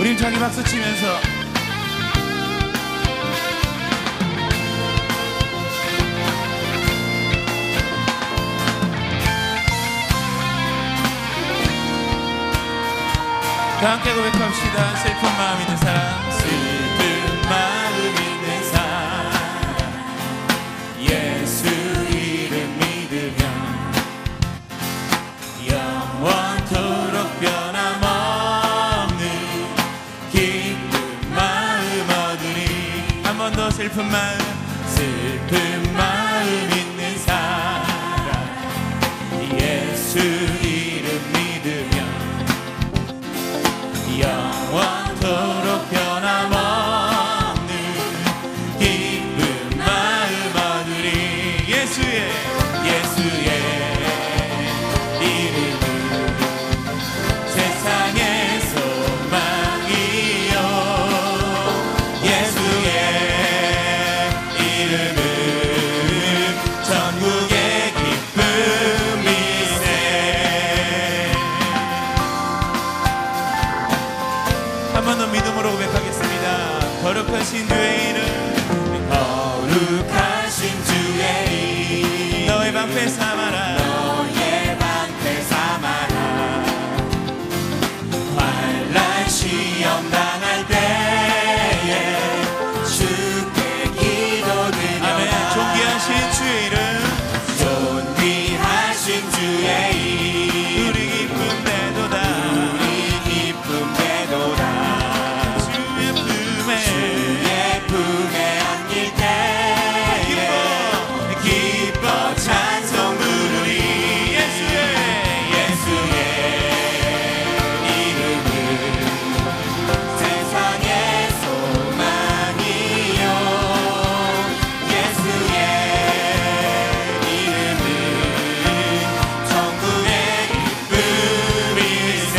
우리 자기 박수 치면서 다 함께 고백합시다. 슬픈 마음 있는 사람, 슬픈 마음 있는 사람, 예수 이름 믿으면 영원토록 변함없는 기쁜 마음 얻으리. 한 번 더 슬픈 마음, 슬픈 마음 있는 사람, 예수 이름 믿으면 영원토록 변함없는 기쁜 마음 얻으리. 예수의 이름은 세상의 소망이요, 예수의 이름은 천국의 기쁨이세. 한 번 더 믿음으로 고백하겠습니다. 거룩하신 주의 이름, 거룩하신 주의 이름, 너의 방패 삼아라, 너의 방패 삼아라. 환난 시험 당할 때에 주께 기도드려라. 아멘. 존귀하신 주의 이름, 존귀하신 주의 이름, 우리 기쁨 되도다, 주의 품에 안길 때에 기뻐 찬송 부르리. 예수의 이름은 세상의 소망이요, 예수의 이름은 천국의 기쁨일세.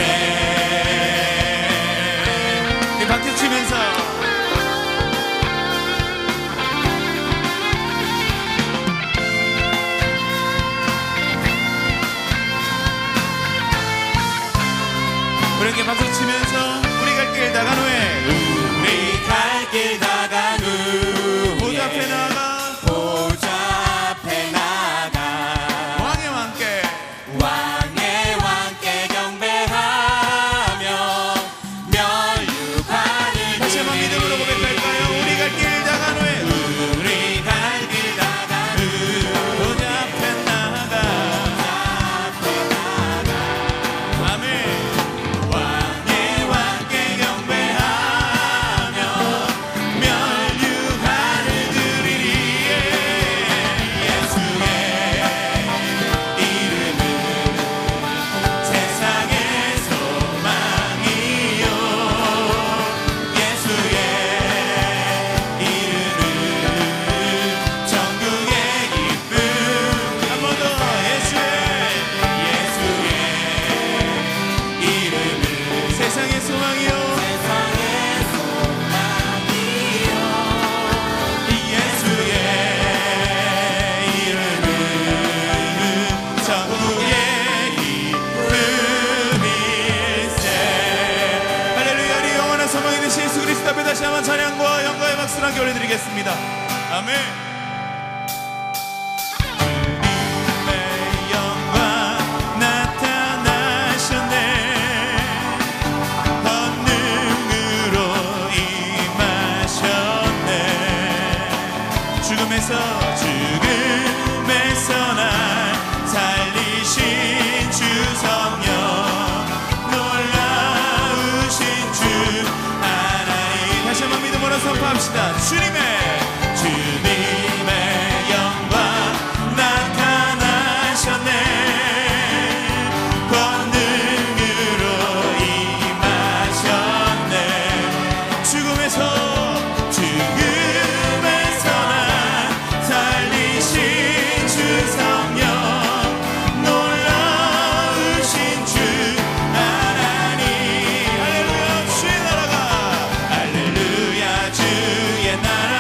네, 박수 치면서 우리에게 박수 치면서 우리 갈 길 나간 후에 우리 갈 길 나간 후에 보좌 앞에 나가 보좌 앞에 나가 왕의 왕께 왕의 왕께 경배하며 면류관을 다시 한번 믿음으로 고백할까요? 우리 갈 길 나간 후에 우리 갈 길 나간 후 보좌 앞에 나가 아멘. 왕의 왕께 경배하며 면류관을 드리리. 예수의 이름은 세상의 소망이요, 예수의 이름은 천국의 기쁨. 한 번 더 예수의 이름은 세상의 소망이요, 세상의 소망이요, 예수의 이름은 천국의 기쁨일세. 할렐루야. 우리 영원한 소망이 되신 예수 그리스도 앞에 다시 한번 찬양과 영광의 박수를 함께 올려드리겠습니다. 아멘. 주님의 영광 나타나셨네, 권능으로 임하셨네. 죽음에서 날 살리신 주 성령, 놀라우신 주 하나님. 다시 한번 믿음으로 선포합시다. 주님의 영광 나타나셨네, 권능으로 임하셨네. 죽음에서 날 살리신 주 성령, 놀라우신 주 하나님. 할렐루야. 주의 나라가, 할렐루야. 주의 나라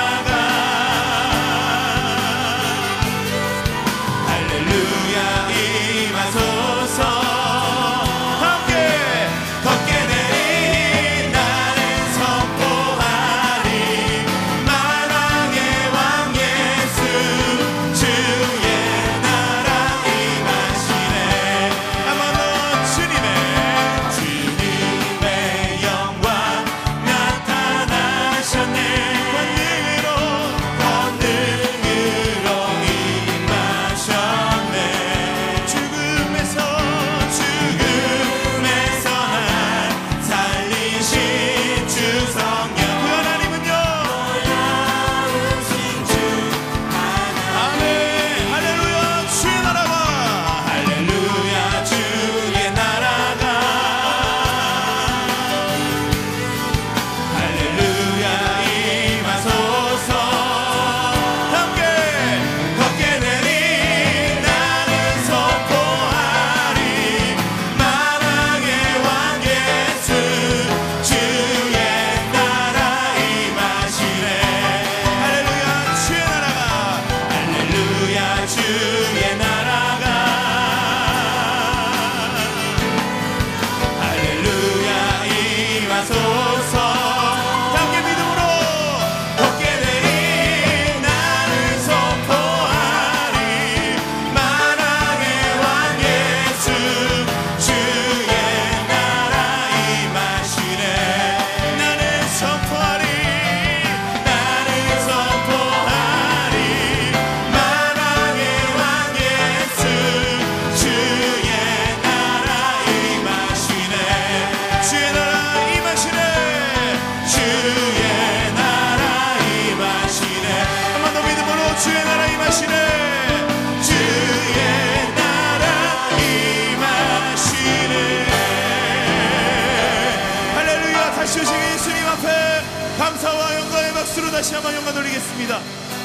다시 한번 영광 돌리겠습니다.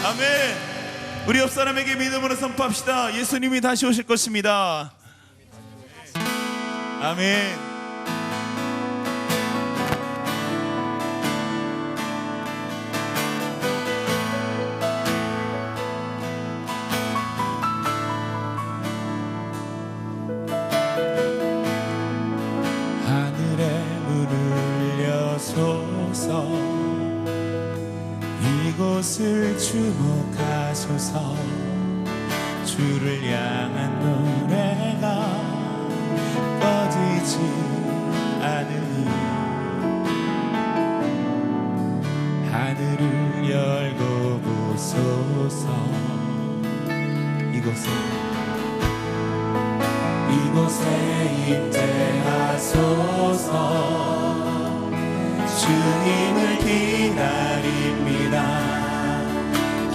아멘. 우리 옆 사람에게 믿음으로 선포합시다. 예수님이 다시 오실 것입니다. 아멘. 하늘의 문을 여소서 이곳을 주목하소서 주를 향한 노래가 꺼지지 않으니 하늘을 열고 보소서 이곳에 임재하소서 주님을 기다립니다.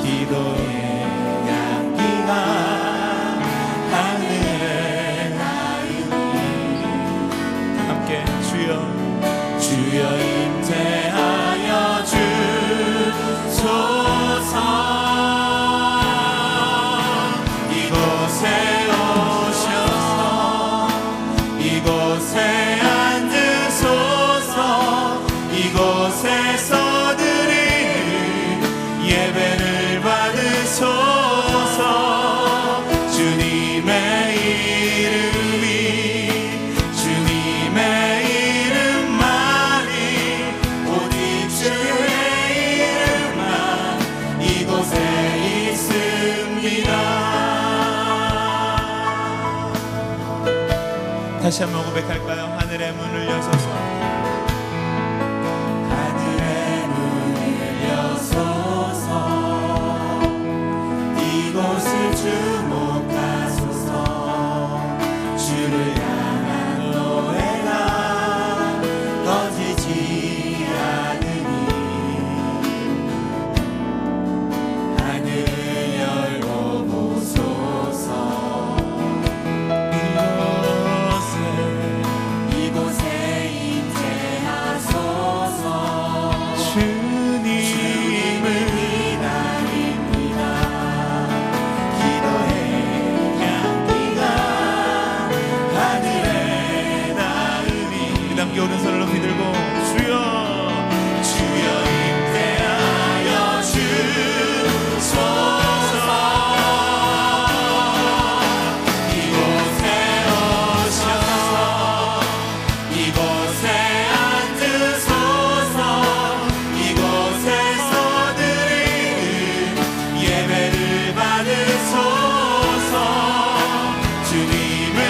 기도의 향기가 하늘에 닿으니 함께 주여 임재하여 주소서. 이곳에 오셔서 이곳에 앉으소서. 이곳에서 드리는 예배를 받으소서. 주님의 이름만이 오직 주의 이름만 이곳에 있습니다. 다시 한번 고백할까요? 하늘의 문을 여소서 하늘의 문을 여소서 이곳을 주목하소서. 주를 향한 노래가 꺼지지 않으니 하늘을 열고 보소서. 이곳에 임재하소서. 주님을 기다립니다. 기도의 향기가 하늘에 닿으니 함께 오른손을 높이 들고 주여 임재하여 주소서. 이곳에 오셔서 이곳에 앉으소서. 이곳에서 드리는 예배를 받으소서. 주님의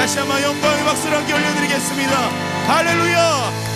다시 한번 영광의 박수를 함께 올려드리겠습니다. 할렐루야.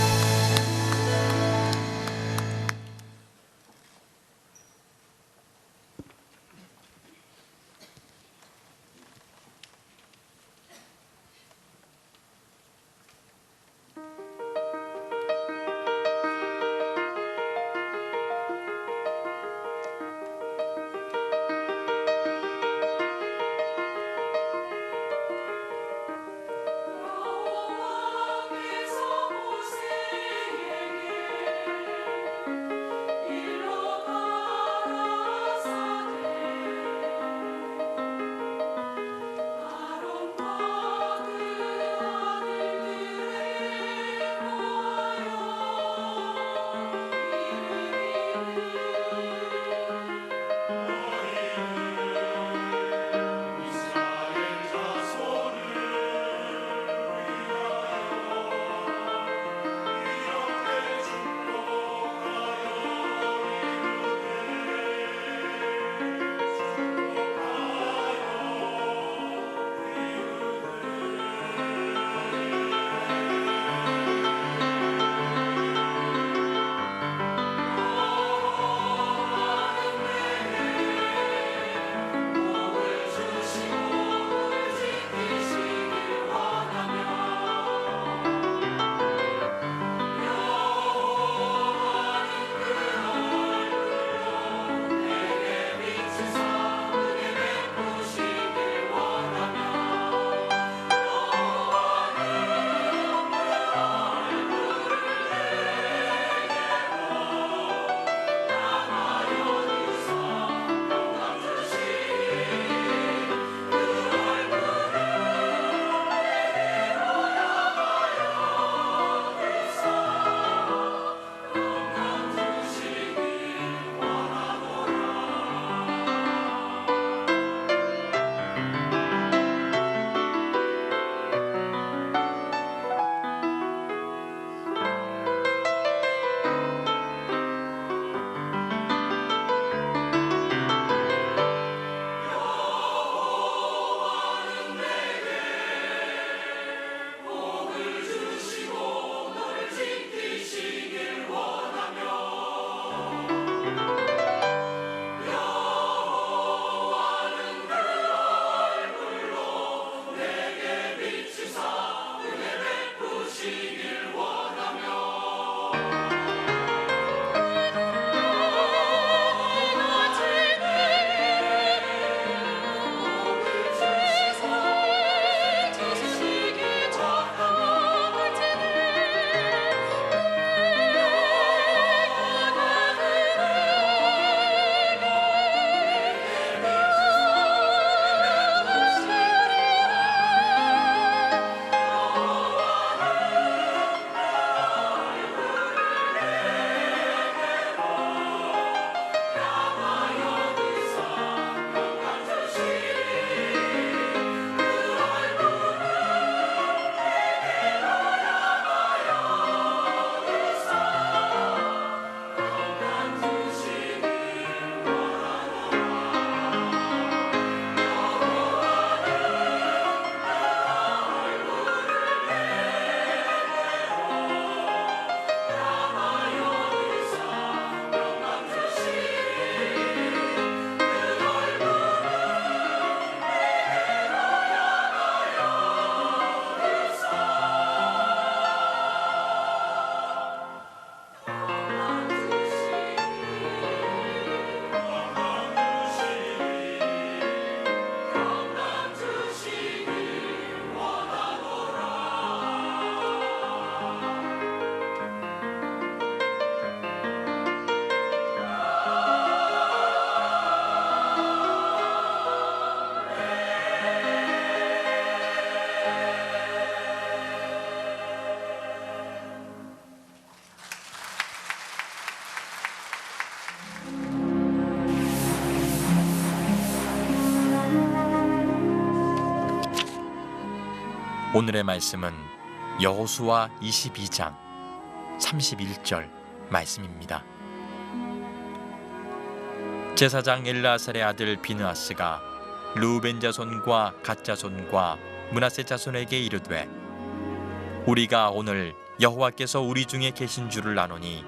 오늘의 말씀은 여호수아 22장 31절 말씀입니다. 제사장 엘르아살의 아들 비느하스가 르우벤 자손과 갓 자손과 므낫세 자손에게 이르되 우리가 오늘 여호와께서 우리 중에 계신 줄을 아노니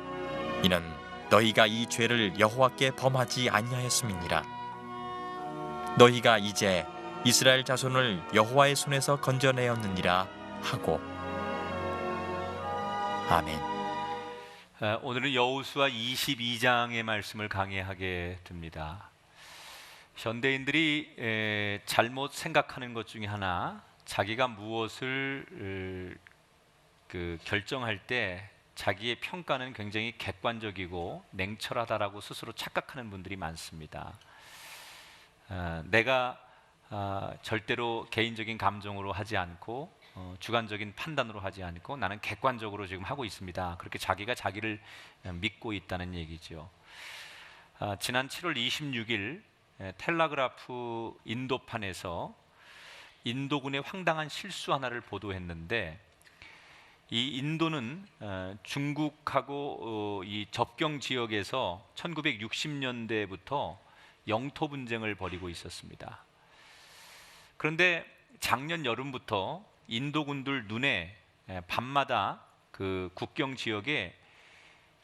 이는 너희가 이 죄를 여호와께 범하지 아니하였음이니라. 너희가 이제 이스라엘 자손을 여호와의 손에서 건져내었느니라 하고. 아멘. 오늘은 여호수아 22장의 말씀을 강해하게 됩니다. 현대인들이 잘못 생각하는 것 중에 하나, 자기가 무엇을 결정할 때 자기의 평가는 굉장히 객관적이고 냉철하다라고 스스로 착각하는 분들이 많습니다. 내가 절대로 개인적인 감정으로 하지 않고 주관적인 판단으로 하지 않고 나는 객관적으로 지금 하고 있습니다. 그렇게 자기가 자기를 믿고 있다는 얘기죠. 지난 7월 26일 텔레그라프 인도판에서 인도군의 황당한 실수 하나를 보도했는데, 이 인도는 중국하고 이 접경 지역에서 1960년대부터 영토 분쟁을 벌이고 있었습니다. 그런데 작년 여름부터 인도군들 눈에 밤마다 그 국경 지역에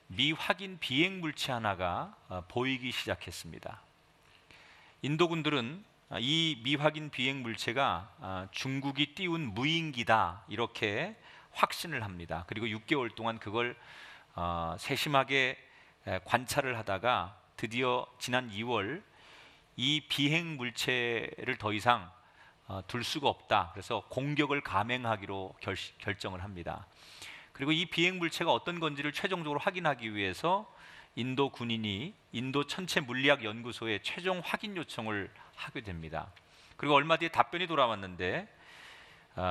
미확인 비행 물체 하나가 보이기 시작했습니다. 인도군들은 이 미확인 비행 물체가 중국이 띄운 무인기다 이렇게 확신을 합니다. 그리고 6개월 동안 그걸 세심하게 관찰을 하다가 드디어 지난 2월 이 비행 물체를 더 이상 둘 수가 없다. 그래서 공격을 감행하기로 결정을 합니다. 그리고 이 비행 물체가 어떤 건지를 최종적으로 확인하기 위해서 인도 군인이 인도 천체 물리학 연구소에 최종 확인 요청을 하게 됩니다. 그리고 얼마 뒤에 답변이 돌아왔는데,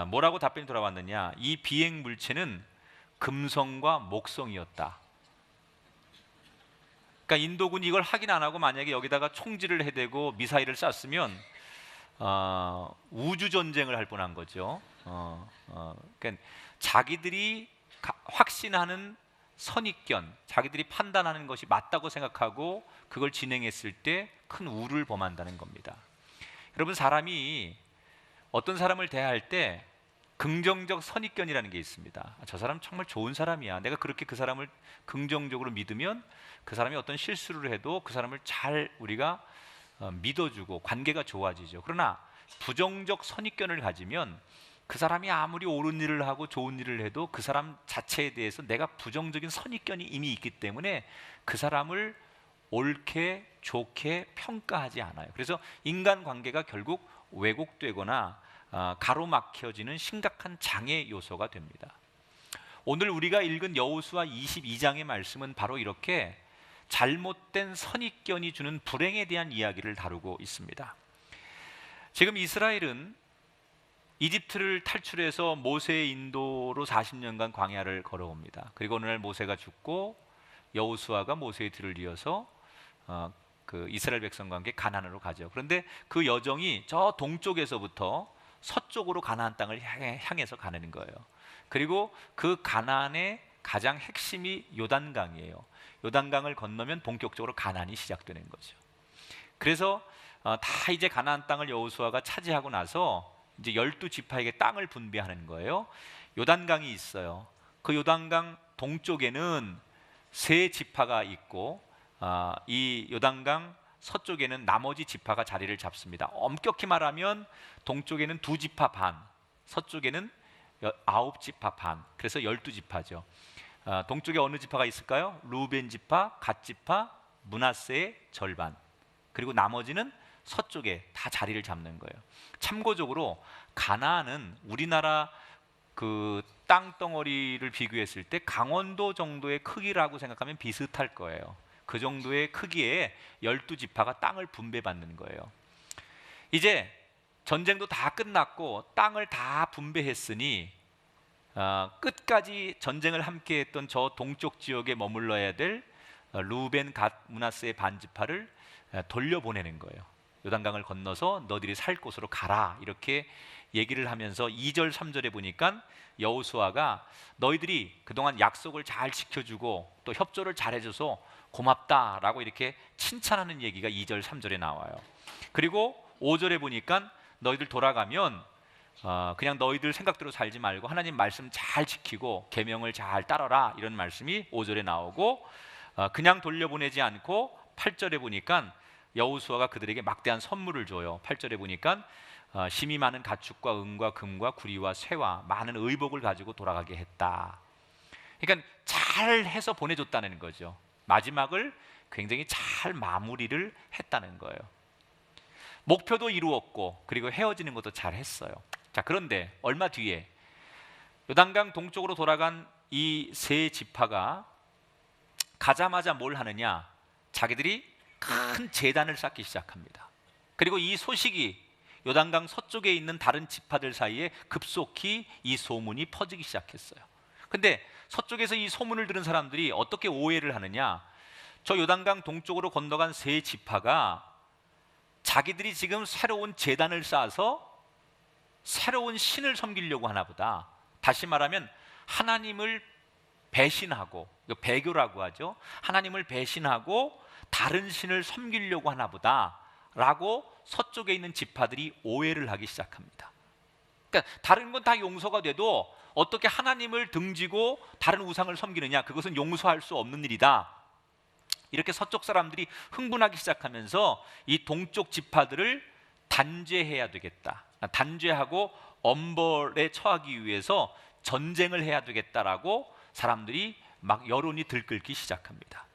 뭐라고 답변이 돌아왔느냐? 이 비행 물체는 금성과 목성이었다. 그러니까 인도군이 이걸 확인 안 하고 만약에 여기다가 총질을 해대고 미사일을 쐈으면 우주 전쟁을 할 뻔한 거죠. 그러니까 자기들이 확신하는 선입견, 자기들이 판단하는 것이 맞다고 생각하고 그걸 진행했을 때 큰 우를 범한다는 겁니다. 여러분, 사람이 어떤 사람을 대할 때 긍정적 선입견이라는 게 있습니다. 저 사람 정말 좋은 사람이야. 내가 그렇게 그 사람을 긍정적으로 믿으면 그 사람이 어떤 실수를 해도 그 사람을 잘 우리가 믿어주고 관계가 좋아지죠. 그러나 부정적 선입견을 가지면 그 사람이 아무리 옳은 일을 하고 좋은 일을 해도 그 사람 자체에 대해서 내가 부정적인 선입견이 이미 있기 때문에 그 사람을 옳게 좋게 평가하지 않아요. 그래서 인간관계가 결국 왜곡되거나 가로막혀지는 심각한 장애 요소가 됩니다. 오늘 우리가 읽은 여호수아 22장의 말씀은 바로 이렇게 잘못된 선입견이 주는 불행에 대한 이야기를 다루고 있습니다. 지금 이스라엘은 이집트를 탈출해서 모세의 인도로 40년간 광야를 걸어옵니다. 그리고 어느 날 모세가 죽고 여호수아가 모세의 뒤를 이어서 그 이스라엘 백성과 함께 가나안으로 가죠. 그런데 그 여정이 저 동쪽에서부터 서쪽으로 가나안 땅을 향해서 가는 거예요. 그리고 그 가나안의 가장 핵심이 요단강이에요. 요단강을 건너면 본격적으로 가나안이 시작되는 거죠. 그래서 다 이제 가나안 땅을 여호수아가 차지하고 나서 이제 12지파에게 땅을 분배하는 거예요. 요단강이 있어요. 그 요단강 동쪽에는 세 지파가 있고 이 요단강 서쪽에는 나머지 지파가 자리를 잡습니다. 엄격히 말하면 동쪽에는 2지파 반, 서쪽에는 9지파 반, 그래서 12지파죠. 동쪽에 어느 지파가 있을까요? 루벤 지파, 갓 지파, 므낫세의 절반, 그리고 나머지는 서쪽에 다 자리를 잡는 거예요. 참고적으로 가나안은 우리나라 그 땅덩어리를 비교했을 때 강원도 정도의 크기라고 생각하면 비슷할 거예요. 그 정도의 크기에 12지파가 땅을 분배받는 거예요. 이제 전쟁도 다 끝났고 땅을 다 분배했으니 끝까지 전쟁을 함께했던 저 동쪽 지역에 머물러야 될 루벤, 갓, 므낫세의 반지파를 돌려보내는 거예요. 요단강을 건너서 너희들이 살 곳으로 가라 이렇게 얘기를 하면서 2절 3절에 보니까 여호수아가 너희들이 그동안 약속을 잘 지켜주고 또 협조를 잘해줘서 고맙다라고 이렇게 칭찬하는 얘기가 2절 3절에 나와요. 그리고 5절에 보니까 너희들 돌아가면 그냥 너희들 생각대로 살지 말고 하나님 말씀 잘 지키고 계명을 잘 따라라, 이런 말씀이 5절에 나오고, 그냥 돌려보내지 않고 8절에 보니까 여호수아가 그들에게 막대한 선물을 줘요. 8절에 보니까 심이 많은 가축과 은과 금과 구리와 쇠와 많은 의복을 가지고 돌아가게 했다. 그러니까 잘 해서 보내줬다는 거죠. 마지막을 굉장히 잘 마무리를 했다는 거예요. 목표도 이루었고 그리고 헤어지는 것도 잘 했어요. 자, 그런데 얼마 뒤에 요단강 동쪽으로 돌아간 이 세 지파가 가자마자 뭘 하느냐, 자기들이 큰 제단을 쌓기 시작합니다. 그리고 이 소식이 요단강 서쪽에 있는 다른 지파들 사이에 급속히 이 소문이 퍼지기 시작했어요. 근데 서쪽에서 이 소문을 들은 사람들이 어떻게 오해를 하느냐, 저 요단강 동쪽으로 건너간 세 지파가 자기들이 지금 새로운 제단을 쌓아서 새로운 신을 섬기려고 하나 보다. 다시 말하면 하나님을 배신하고, 이거 배교라고 하죠. 하나님을 배신하고 다른 신을 섬기려고 하나 보다 라고 서쪽에 있는 지파들이 오해를 하기 시작합니다. 그러니까 다른 건 다 용서가 돼도 어떻게 하나님을 등지고 다른 우상을 섬기느냐, 그것은 용서할 수 없는 일이다. 이렇게 서쪽 사람들이 흥분하기 시작하면서 이 동쪽 지파들을 단죄해야 되겠다, 단죄하고 엄벌에 처하기 위해서 전쟁을 해야 되겠다라고 사람들이 막 여론이 들끓기 시작합니다.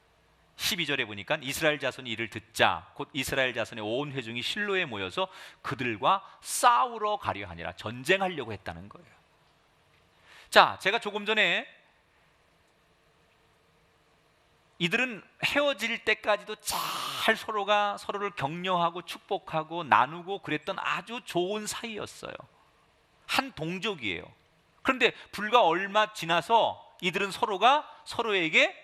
12절에 보니까 이스라엘 자손이 이를 듣자 곧 이스라엘 자손의 온 회중이 실로에 모여서 그들과 싸우러 가려 하니라. 전쟁하려고 했다는 거예요. 자, 제가 조금 전에 이들은 헤어질 때까지도 잘 서로가 서로를 격려하고 축복하고 나누고 그랬던 아주 좋은 사이였어요. 한 동족이에요. 그런데 불과 얼마 지나서 이들은 서로가 서로에게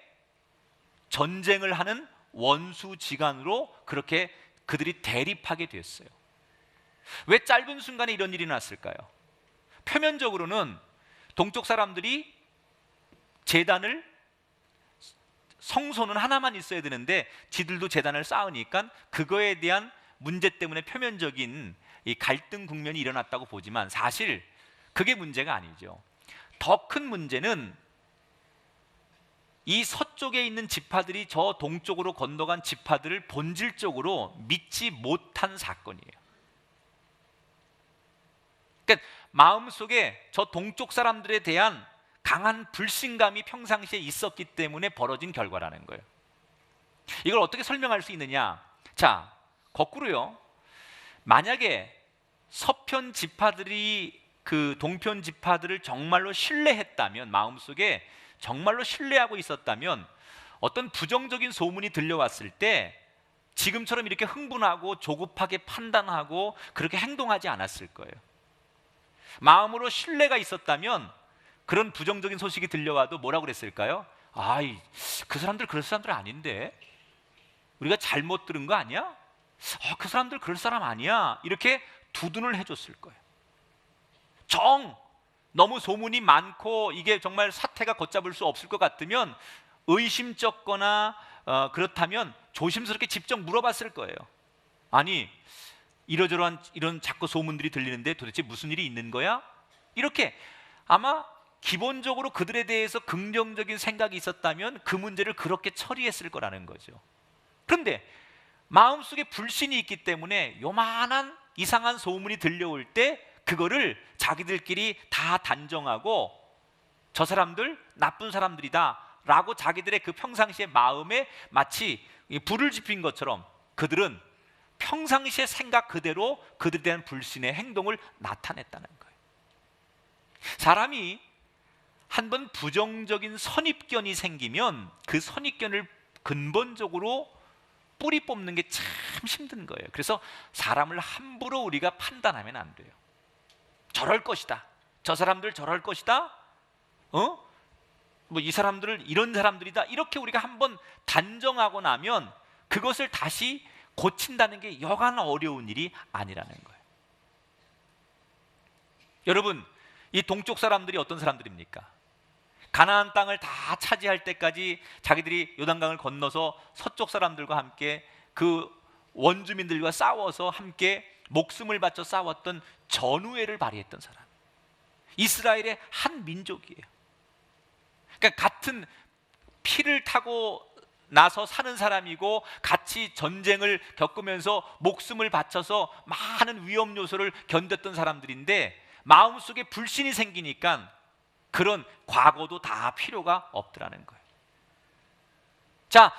전쟁을 하는 원수지간으로 그렇게 그들이 대립하게 됐어요. 왜 짧은 순간에 이런 일이 났을까요? 표면적으로는 동쪽 사람들이 제단을, 성소는 하나만 있어야 되는데 지들도 제단을 쌓으니까 그거에 대한 문제 때문에 표면적인 이 갈등 국면이 일어났다고 보지만 사실 그게 문제가 아니죠. 더 큰 문제는 이 서쪽에 있는 지파들이 저 동쪽으로 건너간 지파들을 본질적으로 믿지 못한 사건이에요. 그러니까 마음속에 저 동쪽 사람들에 대한 강한 불신감이 평상시에 있었기 때문에 벌어진 결과라는 거예요. 이걸 어떻게 설명할 수 있느냐? 자, 거꾸로요. 만약에 서편 지파들이 그 동편 지파들을 정말로 신뢰했다면, 마음속에 정말로 신뢰하고 있었다면 어떤 부정적인 소문이 들려왔을 때 지금처럼 이렇게 흥분하고 조급하게 판단하고 그렇게 행동하지 않았을 거예요. 마음으로 신뢰가 있었다면 그런 부정적인 소식이 들려와도 뭐라고 그랬을까요? 아이, 그 사람들 그럴 사람들 아닌데, 우리가 잘못 들은 거 아니야? 그 사람들 그럴 사람 아니야, 이렇게 두둔을 해줬을 거예요. 너무 소문이 많고 이게 정말 사태가 걷잡을 수 없을 것 같으면 의심쩍거나 그렇다면 조심스럽게 직접 물어봤을 거예요. 아니, 이러저러한 이런 자꾸 소문들이 들리는데 도대체 무슨 일이 있는 거야? 이렇게 아마 기본적으로 그들에 대해서 긍정적인 생각이 있었다면 그 문제를 그렇게 처리했을 거라는 거죠. 그런데 마음속에 불신이 있기 때문에 요만한 이상한 소문이 들려올 때 그거를 자기들끼리 다 단정하고 저 사람들 나쁜 사람들이다 라고 자기들의 그 평상시의 마음에 마치 불을 지핀 것처럼 그들은 평상시의 생각 그대로 그들에 대한 불신의 행동을 나타냈다는 거예요. 사람이 한번 부정적인 선입견이 생기면 그 선입견을 근본적으로 뿌리 뽑는 게 참 힘든 거예요. 그래서 사람을 함부로 우리가 판단하면 안 돼요. 저럴 것이다, 저 사람들 저럴 것이다, 뭐 이 사람들을 이런 사람들이다, 이렇게 우리가 한번 단정하고 나면 그것을 다시 고친다는 게 여간 어려운 일이 아니라는 거예요. 여러분, 이 동쪽 사람들이 어떤 사람들입니까? 가나안 땅을 다 차지할 때까지 자기들이 요단강을 건너서 서쪽 사람들과 함께 그 원주민들과 싸워서 함께 목숨을 바쳐 싸웠던 전우애를 발휘했던 사람, 이스라엘의 한 민족이에요. 그러니까 같은 피를 타고 나서 사는 사람이고 같이 전쟁을 겪으면서 목숨을 바쳐서 많은 위험 요소를 견뎠던 사람들인데 마음속에 불신이 생기니까 그런 과거도 다 필요가 없더라는 거예요. 자,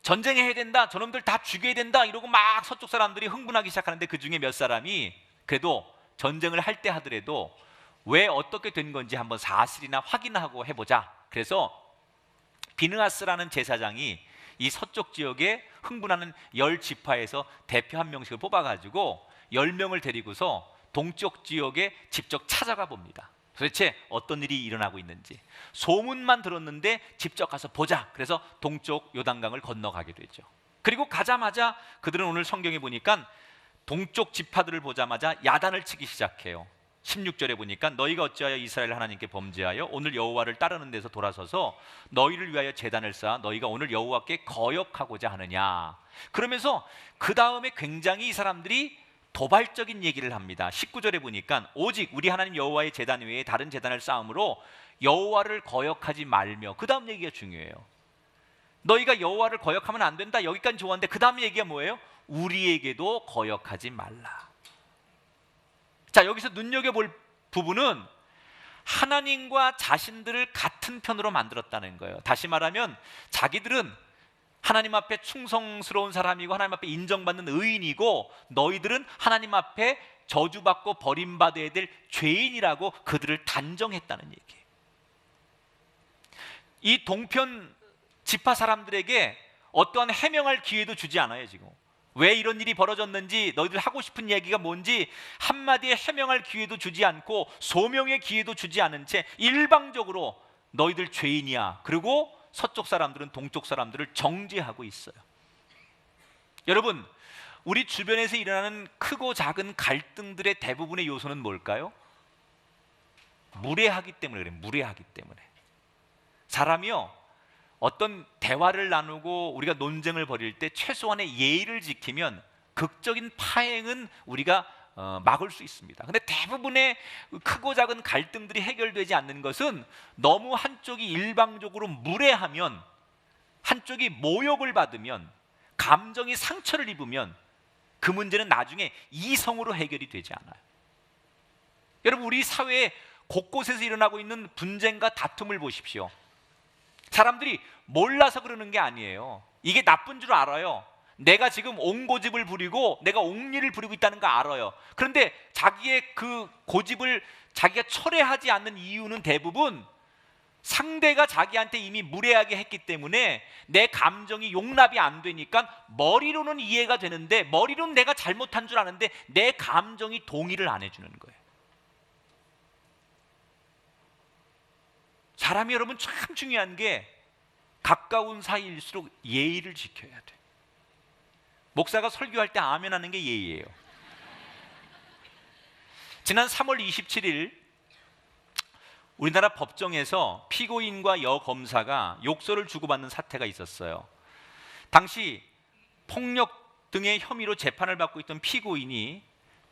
전쟁해야 된다, 저놈들 다 죽여야 된다 이러고 막 서쪽 사람들이 흥분하기 시작하는데 그 중에 몇 사람이 그래도 전쟁을 할 때 하더라도 왜 어떻게 된 건지 한번 사실이나 확인하고 해보자. 그래서 비느하스라는 제사장이 이 서쪽 지역에 흥분하는 10지파에서 대표 한 명씩을 뽑아가지고 10명을 데리고서 동쪽 지역에 직접 찾아가 봅니다. 도대체 어떤 일이 일어나고 있는지 소문만 들었는데 직접 가서 보자. 그래서 동쪽 요단강을 건너가게 되죠. 그리고 가자마자 그들은 오늘 성경에 보니까 동쪽 지파들을 보자마자 야단을 치기 시작해요. 16절에 보니까 너희가 어찌하여 이스라엘 하나님께 범죄하여 오늘 여호와를 따르는 데서 돌아서서 너희를 위하여 제단을 쌓아 너희가 오늘 여호와께 거역하고자 하느냐. 그러면서 그 다음에 굉장히 이 사람들이 도발적인 얘기를 합니다. 19절에 보니까 오직 우리 하나님 여호와의 제단 외에 다른 제단을 쌓음으로 여호와를 거역하지 말며, 그 다음 얘기가 중요해요. 너희가 여호와를 거역하면 안 된다, 여기까지 좋았는데 그 다음 얘기가 뭐예요? 우리에게도 거역하지 말라. 자, 여기서 눈여겨볼 부분은 하나님과 자신들을 같은 편으로 만들었다는 거예요. 다시 말하면 자기들은 하나님 앞에 충성스러운 사람이고 하나님 앞에 인정받는 의인이고 너희들은 하나님 앞에 저주받고 버림받아야 될 죄인이라고 그들을 단정했다는 얘기예요. 이 동편 지파 사람들에게 어떠한 해명할 기회도 주지 않아요. 지금 왜 이런 일이 벌어졌는지, 너희들 하고 싶은 얘기가 뭔지 한마디의 해명할 기회도 주지 않고 소명의 기회도 주지 않은 채 일방적으로 너희들 죄인이야, 그리고 서쪽 사람들은 동쪽 사람들을 정죄하고 있어요. 여러분, 우리 주변에서 일어나는 크고 작은 갈등들의 대부분의 요소는 뭘까요? 무례하기 때문에 그래요. 무례하기 때문에. 사람이요, 어떤 대화를 나누고 우리가 논쟁을 벌일 때 최소한의 예의를 지키면 극적인 파행은 우리가 막을 수 있습니다. 근데 대부분의 크고 작은 갈등들이 해결되지 않는 것은 너무 한쪽이 일방적으로 무례하면, 한쪽이 모욕을 받으면, 감정이 상처를 입으면 그 문제는 나중에 이성으로 해결이 되지 않아요. 여러분, 우리 사회에 곳곳에서 일어나고 있는 분쟁과 다툼을 보십시오. 사람들이 몰라서 그러는 게 아니에요. 이게 나쁜 줄 알아요. 내가 지금 옹고집을 부리고 내가 옹리를 부리고 있다는 거 알아요. 그런데 자기의 그 고집을 자기가 철회하지 않는 이유는 대부분 상대가 자기한테 이미 무례하게 했기 때문에 내 감정이 용납이 안 되니까 머리로는 이해가 되는데, 머리로는 내가 잘못한 줄 아는데 내 감정이 동의를 안 해주는 거예요. 사람이 여러분 참 중요한 게 가까운 사이일수록 예의를 지켜야 돼. 목사가 설교할 때 아멘 하는 게 예의예요. 지난 3월 27일 우리나라 법정에서 피고인과 여검사가 욕설을 주고받는 사태가 있었어요. 당시 폭력 등의 혐의로 재판을 받고 있던 피고인이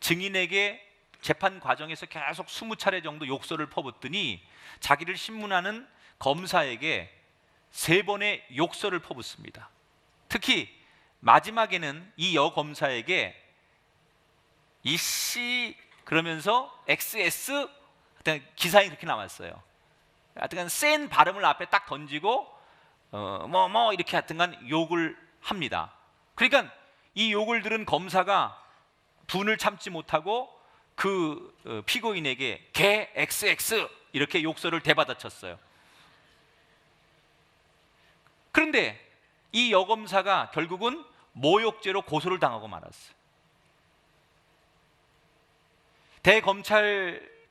증인에게 재판 과정에서 계속 20차례 정도 욕설을 퍼붓더니 자기를 신문하는 검사에게 3번의 욕설을 퍼붓습니다. 특히 마지막에는 이 여검사에게 이씨 그러면서 XS, 기사에 그렇게 나왔어요. 하여튼 센 발음을 앞에 딱 던지고 이렇게 하여튼간 욕을 합니다. 그러니까 이 욕을 들은 검사가 분을 참지 못하고 그 피고인에게 개 XX 이렇게 욕설을 대받아쳤어요. 그런데 이 여검사가 결국은 모욕죄로 고소를 당하고 말았어요.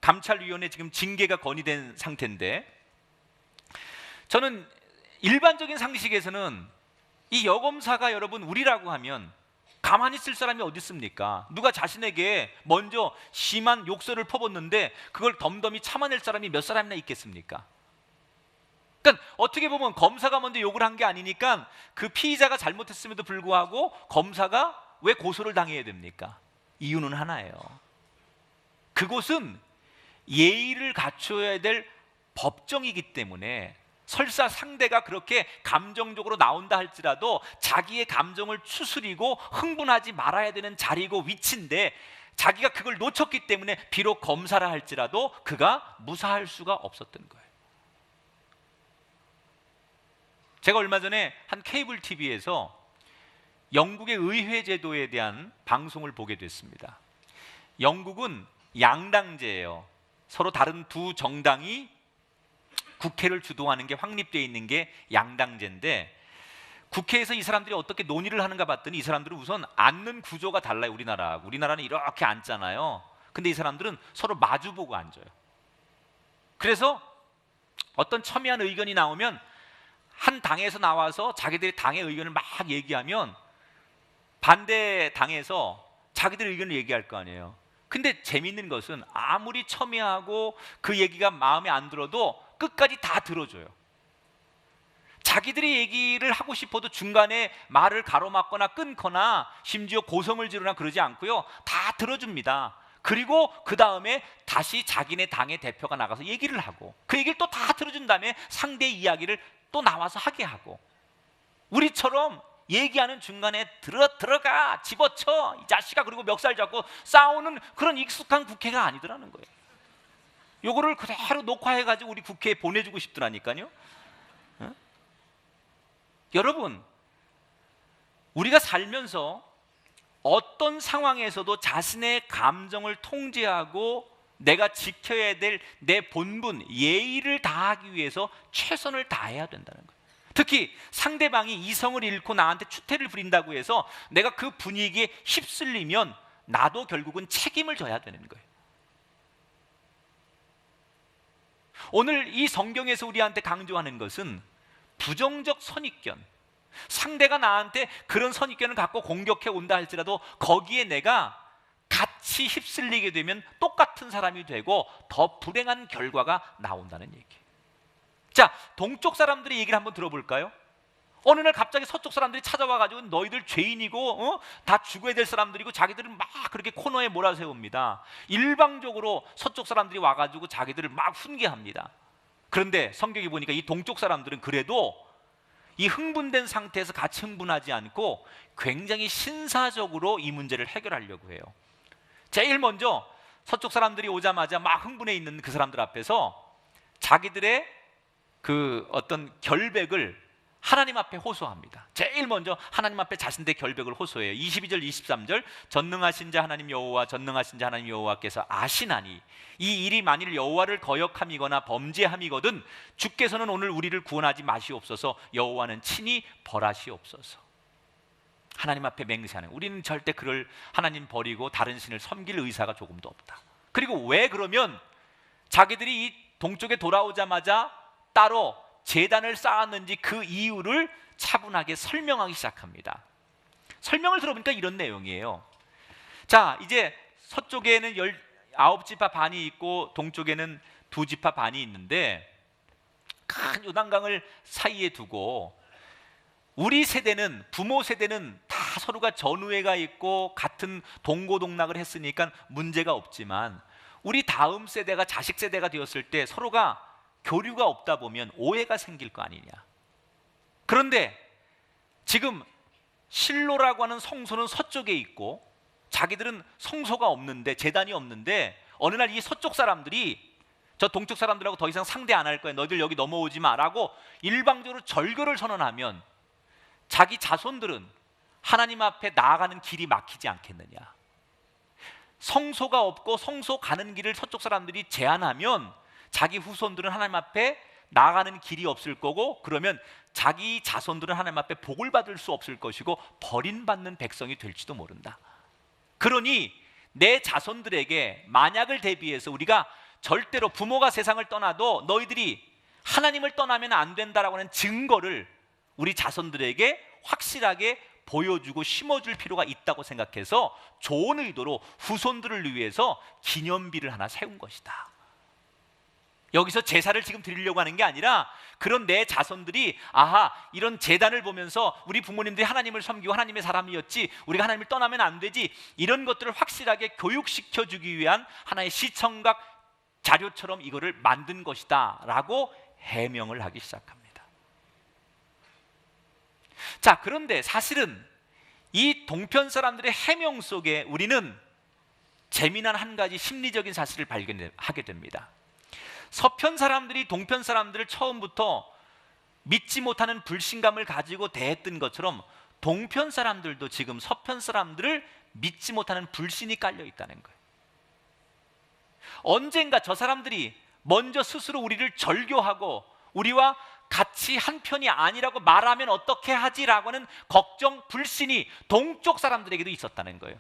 감찰위원회 지금 징계가 건의된 상태인데, 저는 일반적인 상식에서는 이 여검사가 여러분 우리라고 하면 가만히 있을 사람이 어디 있습니까? 누가 자신에게 먼저 심한 욕설을 퍼붓는데 그걸 덤덤히 참아낼 사람이 몇 사람이나 있겠습니까? 그러니까 어떻게 보면 검사가 먼저 욕을 한 게 아니니까 그 피의자가 잘못했음에도 불구하고 검사가 왜 고소를 당해야 됩니까? 이유는 하나예요. 그곳은 예의를 갖춰야 될 법정이기 때문에 설사 상대가 그렇게 감정적으로 나온다 할지라도 자기의 감정을 추스리고 흥분하지 말아야 되는 자리고 위치인데 자기가 그걸 놓쳤기 때문에 비록 검사라 할지라도 그가 무사할 수가 없었던 거예요. 제가 얼마 전에 한 케이블 TV에서 영국의 의회 제도에 대한 방송을 보게 됐습니다. 영국은 양당제예요. 서로 다른 두 정당이 국회를 주도하는 게 확립되어 있는 게 양당제인데 국회에서 이 사람들이 어떻게 논의를 하는가 봤더니 이 사람들은 우선 앉는 구조가 달라요. 우리나라는 이렇게 앉잖아요. 근데 이 사람들은 서로 마주보고 앉아요. 그래서 어떤 첨예한 의견이 나오면 한 당에서 나와서 자기들의 당의 의견을 막 얘기하면 반대 당에서 자기들의 의견을 얘기할 거 아니에요. 근데 재밌는 것은 아무리 첨예하고 그 얘기가 마음에 안 들어도 끝까지 다 들어줘요. 자기들이 얘기를 하고 싶어도 중간에 말을 가로막거나 끊거나 심지어 고성을 지르거나 그러지 않고요. 다 들어줍니다. 그리고 그 다음에 다시 자기네 당의 대표가 나가서 얘기를 하고 그 얘기를 또 다 들어준 다음에 상대의 이야기를 또 나와서 하게 하고 우리처럼 얘기하는 중간에 들어가 집어쳐 이 자식아 그리고 멱살 잡고 싸우는 그런 익숙한 국회가 아니더라는 거예요. 요거를 그대로 녹화해가지고 우리 국회에 보내주고 싶더라니까요. 어? 여러분, 우리가 살면서 어떤 상황에서도 자신의 감정을 통제하고 내가 지켜야 될 내 본분, 예의를 다하기 위해서 최선을 다해야 된다는 거예요. 특히 상대방이 이성을 잃고 나한테 추태를 부린다고 해서 내가 그 분위기에 휩쓸리면 나도 결국은 책임을 져야 되는 거예요. 오늘 이 성경에서 우리한테 강조하는 것은 부정적 선입견, 상대가 나한테 그런 선입견을 갖고 공격해 온다 할지라도 거기에 내가 같이 휩쓸리게 되면 똑같은 사람이 되고 더 불행한 결과가 나온다는 얘기예요. 자, 동쪽 사람들의 얘기를 한번 들어볼까요? 어느 날 갑자기 서쪽 사람들이 찾아와가지고 너희들 죄인이고 다 죽어야 될 사람들이고 자기들은 막 그렇게 코너에 몰아세웁니다. 일방적으로 서쪽 사람들이 와가지고 자기들을 막 훈계합니다. 그런데 성경에 보니까 이 동쪽 사람들은 그래도 이 흥분된 상태에서 같이 흥분하지 않고 굉장히 신사적으로 이 문제를 해결하려고 해요. 제일 먼저 서쪽 사람들이 오자마자 막 흥분해 있는 그 사람들 앞에서 자기들의 그 어떤 결백을 하나님 앞에 호소합니다. 제일 먼저 하나님 앞에 자신들의 결백을 호소해요. 22절 23절 전능하신 자 하나님 여호와 전능하신 자 하나님 여호와께서 아시나니 이 일이 만일 여호와를 거역함이거나 범죄함이거든 주께서는 오늘 우리를 구원하지 마시옵소서. 여호와는 친히 벌하시옵소서. 하나님 앞에 맹세하는, 우리는 절대 그를 하나님 버리고 다른 신을 섬길 의사가 조금도 없다. 그리고 왜 그러면 자기들이 이 동쪽에 돌아오자마자 따로 제단을 쌓았는지 그 이유를 차분하게 설명하기 시작합니다. 설명을 들어보니까 이런 내용이에요. 자, 이제 서쪽에는 19지파 반이 있고 동쪽에는 2지파 반이 있는데 큰 요단강을 사이에 두고 우리 세대는, 부모 세대는 다 서로가 전우애가 있고 같은 동고동락을 했으니까 문제가 없지만 우리 다음 세대가 자식 세대가 되었을 때 서로가 교류가 없다 보면 오해가 생길 거 아니냐. 그런데 지금 실로라고 하는 성소는 서쪽에 있고 자기들은 성소가 없는데, 제단이 없는데 어느 날 이 서쪽 사람들이 저 동쪽 사람들하고 더 이상 상대 안 할 거야, 너희들 여기 넘어오지 마라고 일방적으로 절교를 선언하면 자기 자손들은 하나님 앞에 나아가는 길이 막히지 않겠느냐. 성소가 없고 성소 가는 길을 서쪽 사람들이 제한하면 자기 후손들은 하나님 앞에 나아가는 길이 없을 거고, 그러면 자기 자손들은 하나님 앞에 복을 받을 수 없을 것이고 버림받는 백성이 될지도 모른다. 그러니 내 자손들에게 만약을 대비해서 우리가 절대로 부모가 세상을 떠나도 너희들이 하나님을 떠나면 안 된다라고 하는 증거를 우리 자손들에게 확실하게 보여주고 심어줄 필요가 있다고 생각해서 좋은 의도로 후손들을 위해서 기념비를 하나 세운 것이다. 여기서 제사를 지금 드리려고 하는 게 아니라 그런 내 자손들이 아하, 이런 제단을 보면서 우리 부모님들이 하나님을 섬기고 하나님의 사람이었지, 우리가 하나님을 떠나면 안 되지, 이런 것들을 확실하게 교육시켜주기 위한 하나의 시청각 자료처럼 이거를 만든 것이다 라고 해명을 하기 시작합니다. 자, 그런데 사실은 이 동편 사람들의 해명 속에 우리는 재미난 한 가지 심리적인 사실을 발견하게 됩니다. 서편 사람들이 동편 사람들을 처음부터 믿지 못하는 불신감을 가지고 대했던 것처럼 동편 사람들도 지금 서편 사람들을 믿지 못하는 불신이 깔려 있다는 거예요. 언젠가 저 사람들이 먼저 스스로 우리를 절교하고 우리와 같이 한 편이 아니라고 말하면 어떻게 하지라고 하는 걱정, 불신이 동쪽 사람들에게도 있었다는 거예요.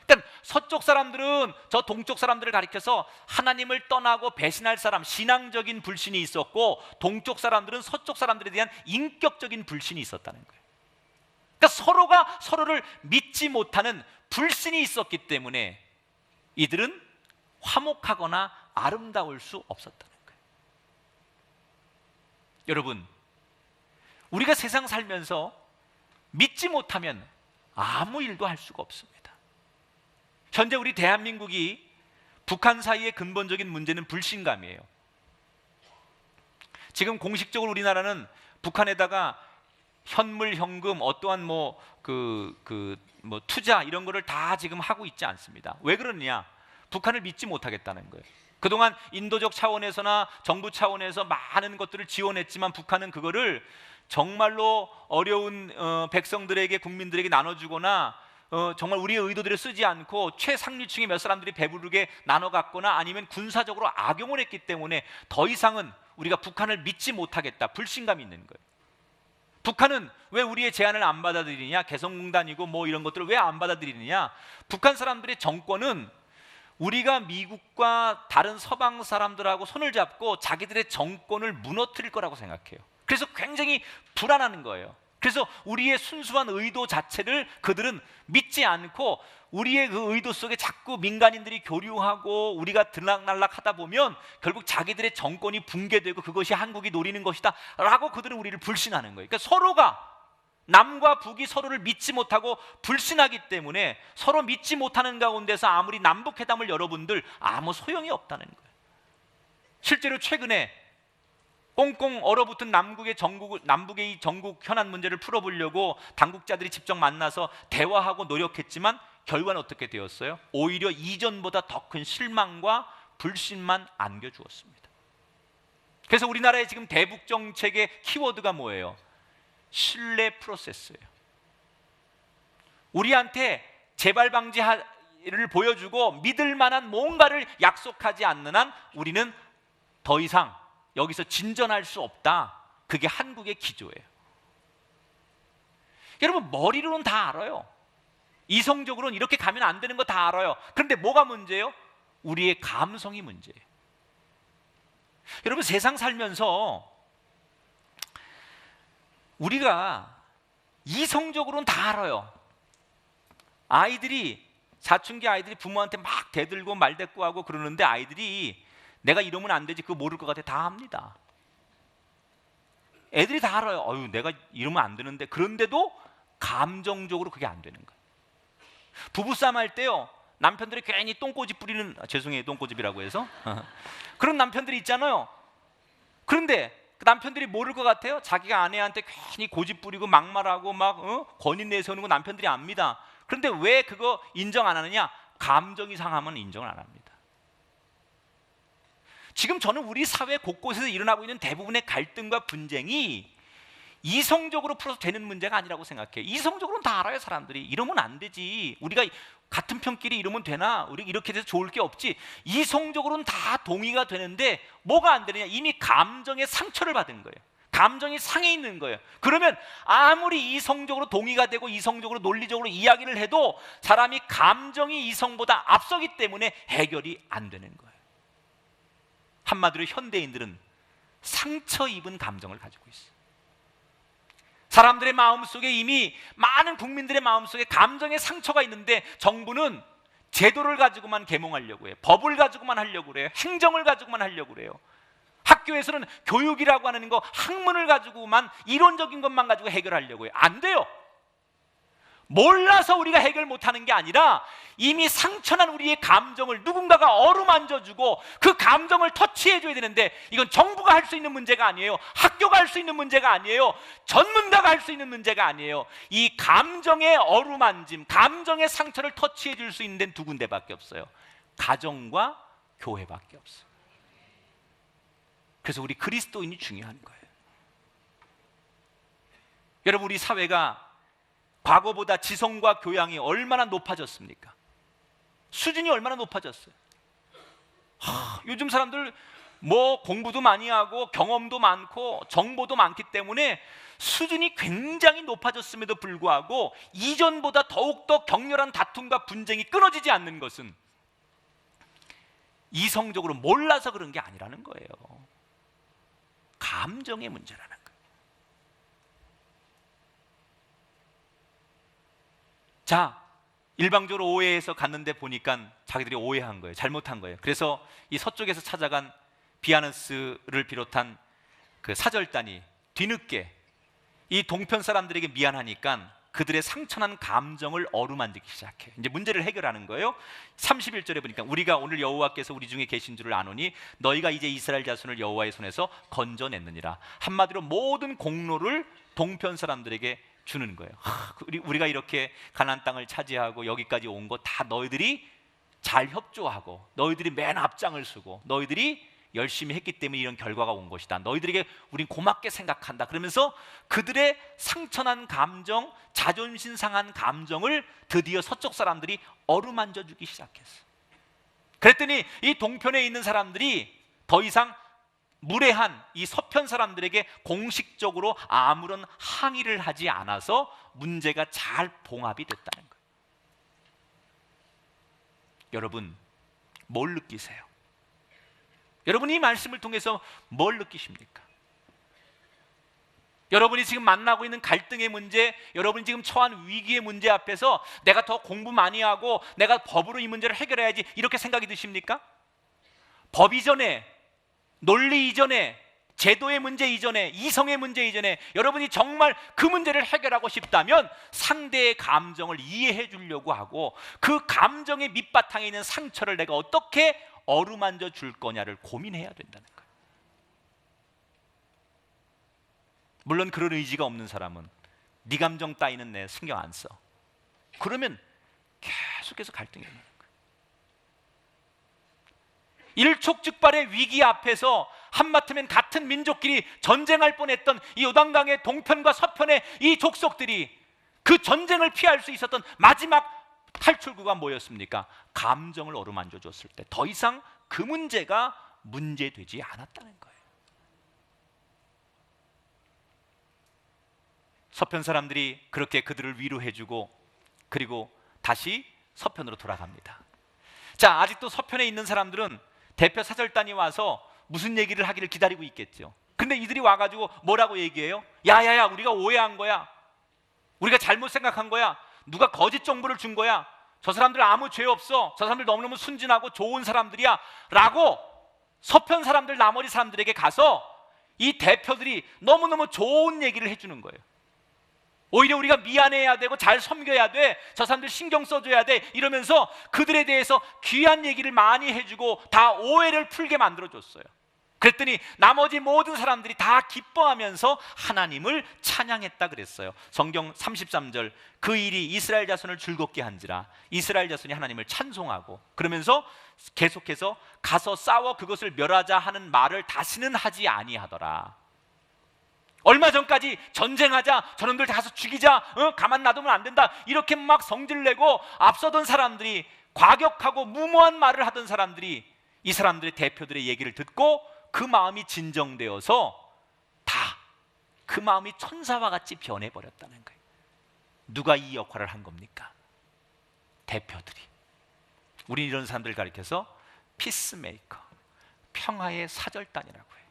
그러니까 서쪽 사람들은 저 동쪽 사람들을 가리켜서 하나님을 떠나고 배신할 사람, 신앙적인 불신이 있었고, 동쪽 사람들은 서쪽 사람들에 대한 인격적인 불신이 있었다는 거예요. 그러니까 서로가 서로를 믿지 못하는 불신이 있었기 때문에 이들은 화목하거나 아름다울 수 없었다는 거예요. 여러분, 우리가 세상 살면서 믿지 못하면 아무 일도 할 수가 없습니다. 현재 우리 대한민국이 북한 사이의 근본적인 문제는 불신감이에요. 지금 공식적으로 우리나라는 북한에다가 현물, 현금, 어떠한 투자 이런 거를 다 지금 하고 있지 않습니다. 왜 그러느냐? 북한을 믿지 못하겠다는 거예요. 그동안 인도적 차원에서나 정부 차원에서 많은 것들을 지원했지만 북한은 그거를 정말로 어려운 백성들에게, 국민들에게 나눠주거나 정말 우리의 의도대로 쓰지 않고 최상류층의 몇 사람들이 배부르게 나눠 갖거나 아니면 군사적으로 악용을 했기 때문에 더 이상은 우리가 북한을 믿지 못하겠다, 불신감이 있는 거예요. 북한은 왜 우리의 제안을 안 받아들이냐, 개성공단이고 뭐 이런 것들을 왜 안 받아들이느냐, 북한 사람들의 정권은 우리가 미국과 다른 서방 사람들하고 손을 잡고 자기들의 정권을 무너뜨릴 거라고 생각해요. 그래서 굉장히 불안한 거예요. 그래서 우리의 순수한 의도 자체를 그들은 믿지 않고 우리의 그 의도 속에 자꾸 민간인들이 교류하고 우리가 들락날락 하다 보면 결국 자기들의 정권이 붕괴되고 그것이 한국이 노리는 것이다 라고 그들은 우리를 불신하는 거예요. 그러니까 서로가, 남과 북이 서로를 믿지 못하고 불신하기 때문에 서로 믿지 못하는 가운데서 아무리 남북회담을 여러분들 아무 소용이 없다는 거예요. 실제로 최근에 꽁꽁 얼어붙은 남북의 이 전국 현안 문제를 풀어보려고 당국자들이 직접 만나서 대화하고 노력했지만 결과는 어떻게 되었어요? 오히려 이전보다 더 큰 실망과 불신만 안겨주었습니다. 그래서 우리나라의 지금 대북 정책의 키워드가 뭐예요? 신뢰 프로세스예요. 우리한테 재발 방지를 보여주고 믿을 만한 뭔가를 약속하지 않는 한 우리는 더 이상 여기서 진전할 수 없다. 그게 한국의 기조예요. 여러분, 머리로는 다 알아요. 이성적으로는 이렇게 가면 안 되는 거 다 알아요. 그런데 뭐가 문제예요? 우리의 감성이 문제예요. 여러분, 세상 살면서 우리가 이성적으로는 다 알아요. 사춘기 아이들이 부모한테 막 대들고 말대꾸하고 그러는데 아이들이 내가 이러면 안 되지, 그거 모를 것 같아, 다 합니다. 애들이 다 알아요. 내가 이러면 안 되는데. 그런데도 감정적으로 그게 안 되는 거예요. 부부싸움 할 때요, 남편들이 괜히 똥꼬집 뿌리는, 죄송해요, 똥꼬집이라고 해서 그런 남편들이 있잖아요. 그런데 그 남편들이 모를 것 같아요? 자기가 아내한테 괜히 고집 부리고 막말하고 막 권위 내세우는 거 남편들이 압니다. 그런데 왜 그거 인정 안 하느냐? 감정이 상하면 인정을 안 합니다. 지금 저는 우리 사회 곳곳에서 일어나고 있는 대부분의 갈등과 분쟁이 이성적으로 풀어서 되는 문제가 아니라고 생각해요. 이성적으로는 다 알아요. 사람들이 이러면 안 되지, 우리가 같은 편끼리 이러면 되나, 우리 이렇게 돼서 좋을 게 없지. 이성적으로는 다 동의가 되는데 뭐가 안 되느냐? 이미 감정의 상처를 받은 거예요. 감정이 상해 있는 거예요. 그러면 아무리 이성적으로 동의가 되고 이성적으로 논리적으로 이야기를 해도 사람이 감정이 이성보다 앞서기 때문에 해결이 안 되는 거예요. 한마디로 현대인들은 상처 입은 감정을 가지고 있어요. 사람들의 마음속에, 이미 많은 국민들의 마음속에 감정의 상처가 있는데 정부는 제도를 가지고만 계몽하려고 해요. 법을 가지고만 하려고 그래요. 행정을 가지고만 하려고 그래요. 학교에서는 교육이라고 하는 거 학문을 가지고만 이론적인 것만 가지고 해결하려고 해요. 안 돼요. 몰라서 우리가 해결 못하는 게 아니라 이미 상처난 우리의 감정을 누군가가 어루만져주고 그 감정을 터치해줘야 되는데, 이건 정부가 할 수 있는 문제가 아니에요. 학교가 할 수 있는 문제가 아니에요. 전문가가 할 수 있는 문제가 아니에요. 이 감정의 어루만짐, 감정의 상처를 터치해줄 수 있는 데는 두 군데밖에 없어요. 가정과 교회밖에 없어요. 그래서 우리 그리스도인이 중요한 거예요. 여러분, 우리 사회가 과거보다 지성과 교양이 얼마나 높아졌습니까? 수준이 얼마나 높아졌어요? 요즘 사람들 뭐 공부도 많이 하고 경험도 많고 정보도 많기 때문에 수준이 굉장히 높아졌음에도 불구하고 이전보다 더욱더 격렬한 다툼과 분쟁이 끊어지지 않는 것은 이성적으로 몰라서 그런 게 아니라는 거예요. 감정의 문제라는 거예요. 자, 일방적으로 오해해서 갔는데 보니까 자기들이 오해한 거예요. 잘못한 거예요. 그래서 이 서쪽에서 찾아간 비아너스를 비롯한 그 사절단이 뒤늦게 이 동편 사람들에게 미안하니까 그들의 상처난 감정을 어루만지기 시작해요. 이제 문제를 해결하는 거예요. 31절에 보니까 우리가 오늘 여호와께서 우리 중에 계신 줄을 아노니 너희가 이제 이스라엘 자손을 여호와의 손에서 건져냈느니라. 한마디로 모든 공로를 동편 사람들에게 주는 거예요. 우리가 이렇게 가나안 땅을 차지하고 여기까지 온 거 다 너희들이 잘 협조하고 너희들이 맨 앞장을 서고 너희들이 열심히 했기 때문에 이런 결과가 온 것이다. 너희들에게 우린 고맙게 생각한다. 그러면서 그들의 상처난 감정, 자존심 상한 감정을 드디어 서쪽 사람들이 어루만져 주기 시작했어. 그랬더니 이 동편에 있는 사람들이 더 이상 무례한 이 서편 사람들에게 공식적으로 아무런 항의를 하지 않아서 문제가 잘 봉합이 됐다는 거예요. 여러분, 뭘 느끼세요? 여러분이 이 말씀을 통해서 뭘 느끼십니까? 여러분이 지금 만나고 있는 갈등의 문제, 여러분이 지금 처한 위기의 문제 앞에서 내가 더 공부 많이 하고 내가 법으로 이 문제를 해결해야지 이렇게 생각이 드십니까? 법 이전에, 논리 이전에, 제도의 문제 이전에, 이성의 문제 이전에 여러분이 정말 그 문제를 해결하고 싶다면 상대의 감정을 이해해 주려고 하고 그 감정의 밑바탕에 있는 상처를 내가 어떻게 어루만져 줄 거냐를 고민해야 된다는 거예요. 물론 그런 의지가 없는 사람은 네 감정 따위는 내 신경 안 써. 그러면 계속해서 갈등이 일어나는 거예요. 일촉즉발의 위기 앞에서 한마디면 같은 민족끼리 전쟁할 뻔했던 이 요단강의 동편과 서편의 이 족속들이 그 전쟁을 피할 수 있었던 마지막 탈출구가 뭐였습니까? 감정을 어루만져 줬을 때 더 이상 그 문제가 문제되지 않았다는 거예요. 서편 사람들이 그렇게 그들을 위로해주고 그리고 다시 서편으로 돌아갑니다. 자, 아직도 서편에 있는 사람들은 대표 사절단이 와서 무슨 얘기를 하기를 기다리고 있겠죠. 근데 이들이 와가지고 뭐라고 얘기해요? 야야야, 우리가 오해한 거야. 우리가 잘못 생각한 거야. 누가 거짓 정보를 준 거야. 저 사람들 아무 죄 없어. 저 사람들 너무너무 순진하고 좋은 사람들이야 라고 서편 사람들, 나머지 사람들에게 가서 이 대표들이 너무너무 좋은 얘기를 해주는 거예요. 오히려 우리가 미안해야 되고 잘 섬겨야 돼, 저 사람들 신경 써줘야 돼 이러면서 그들에 대해서 귀한 얘기를 많이 해주고 다 오해를 풀게 만들어줬어요. 그랬더니 나머지 모든 사람들이 다 기뻐하면서 하나님을 찬양했다 그랬어요. 성경 33절, 그 일이 이스라엘 자손을 즐겁게 한지라. 이스라엘 자손이 하나님을 찬송하고 그러면서 계속해서 가서 싸워 그것을 멸하자 하는 말을 다시는 하지 아니하더라. 얼마 전까지 전쟁하자, 저놈들 다 가서 죽이자, 가만 놔두면 안 된다 이렇게 막 성질내고 앞서던 사람들이, 과격하고 무모한 말을 하던 사람들이 이 사람들의 대표들의 얘기를 듣고 그 마음이 진정되어서 다 그 마음이 천사와 같이 변해버렸다는 거예요. 누가 이 역할을 한 겁니까? 대표들이. 우리 이런 사람들을 가리켜서 피스메이커, 평화의 사절단이라고 해요.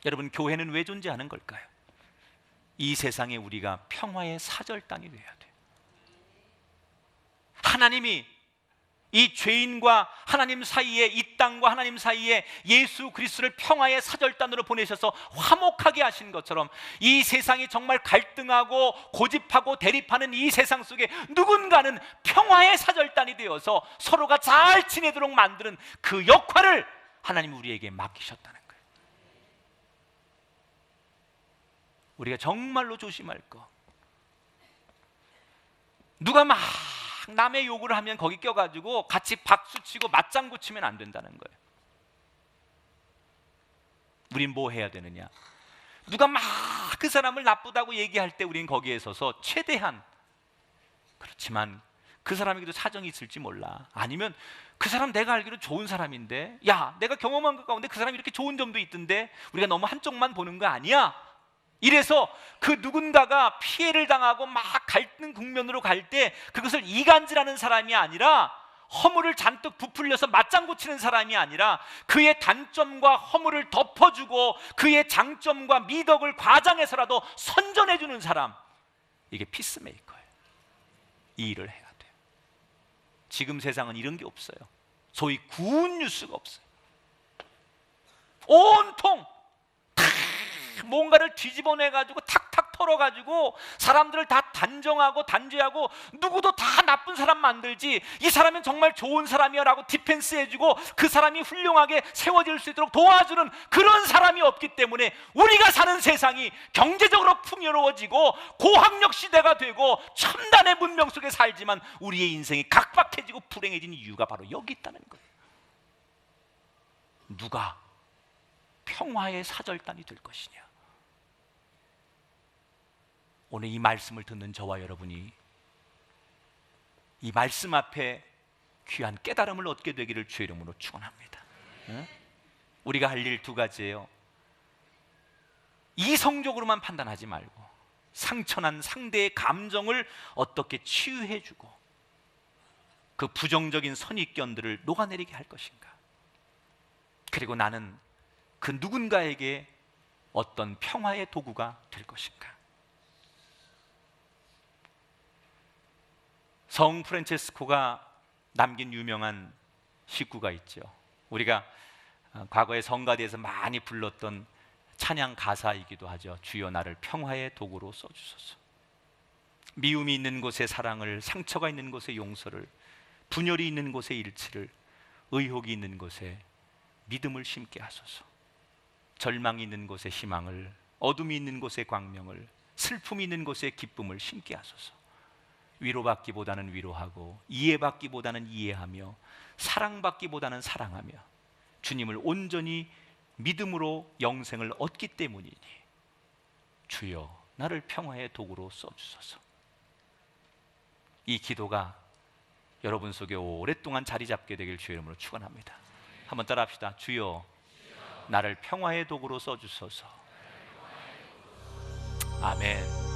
여러분, 교회는 왜 존재하는 걸까요? 이 세상에 우리가 평화의 사절단이 돼야 돼요. 하나님이 이 죄인과 하나님 사이에 이 땅과 하나님 사이에 예수 그리스도를 평화의 사절단으로 보내셔서 화목하게 하신 것처럼 이 세상이 정말 갈등하고 고집하고 대립하는 이 세상 속에 누군가는 평화의 사절단이 되어서 서로가 잘 지내도록 만드는 그 역할을 하나님 우리에게 맡기셨다는 거예요. 우리가 정말로 조심할 거, 누가 막 남의 욕을 하면 거기 껴가지고 같이 박수치고 맞장구 치면 안 된다는 거예요. 우린 뭐 해야 되느냐? 누가 막 그 사람을 나쁘다고 얘기할 때 우린 거기에 서서 최대한, 그렇지만 그 사람에게도 사정이 있을지 몰라, 아니면 그 사람 내가 알기로 좋은 사람인데, 야 내가 경험한 것 가운데 그 사람이 이렇게 좋은 점도 있던데 우리가 너무 한쪽만 보는 거 아니야? 이래서 그 누군가가 피해를 당하고 막 갈등 국면으로 갈 때 그것을 이간질하는 사람이 아니라, 허물을 잔뜩 부풀려서 맞장구 치는 사람이 아니라 그의 단점과 허물을 덮어주고 그의 장점과 미덕을 과장해서라도 선전해주는 사람, 이게 피스메이커예요. 이 일을 해야 돼요. 지금 세상은 이런 게 없어요. 소위 굿 뉴스가 없어요. 온통 뭔가를 뒤집어내가지고 탁탁 털어가지고 사람들을 다 단정하고 단죄하고 누구도 다 나쁜 사람 만들지, 이 사람은 정말 좋은 사람이야 라고 디펜스 해주고 그 사람이 훌륭하게 세워질 수 있도록 도와주는 그런 사람이 없기 때문에 우리가 사는 세상이 경제적으로 풍요로워지고 고학력 시대가 되고 첨단의 문명 속에 살지만 우리의 인생이 각박해지고 불행해진 이유가 바로 여기 있다는 거예요. 누가 평화의 사절단이 될 것이냐? 오늘 이 말씀을 듣는 저와 여러분이 이 말씀 앞에 귀한 깨달음을 얻게 되기를 주의 이름으로 축원합니다. 우리가 할 일 두 가지예요. 이성적으로만 판단하지 말고 상처난 상대의 감정을 어떻게 치유해주고 그 부정적인 선입견들을 녹아내리게 할 것인가. 그리고 나는 그 누군가에게 어떤 평화의 도구가 될 것인가. 성 프란체스코가 남긴 유명한 시구가 있죠. 우리가 과거에 성가대에서 많이 불렀던 찬양 가사이기도 하죠. 주여 나를 평화의 도구로 써주소서. 미움이 있는 곳에 사랑을, 상처가 있는 곳에 용서를, 분열이 있는 곳에 일치를, 의혹이 있는 곳에 믿음을 심게 하소서. 절망이 있는 곳에 희망을, 어둠이 있는 곳에 광명을, 슬픔이 있는 곳에 기쁨을 심게 하소서. 위로받기보다는 위로하고 이해받기보다는 이해하며 사랑받기보다는 사랑하며 주님을 온전히 믿음으로 영생을 얻기 때문이니 주여 나를 평화의 도구로 써주소서. 이 기도가 여러분 속에 오랫동안 자리 잡게 되길 주의 이름으로 축원합니다. 한번 따라합시다. 주여 나를 평화의 도구로 써주소서. 아멘.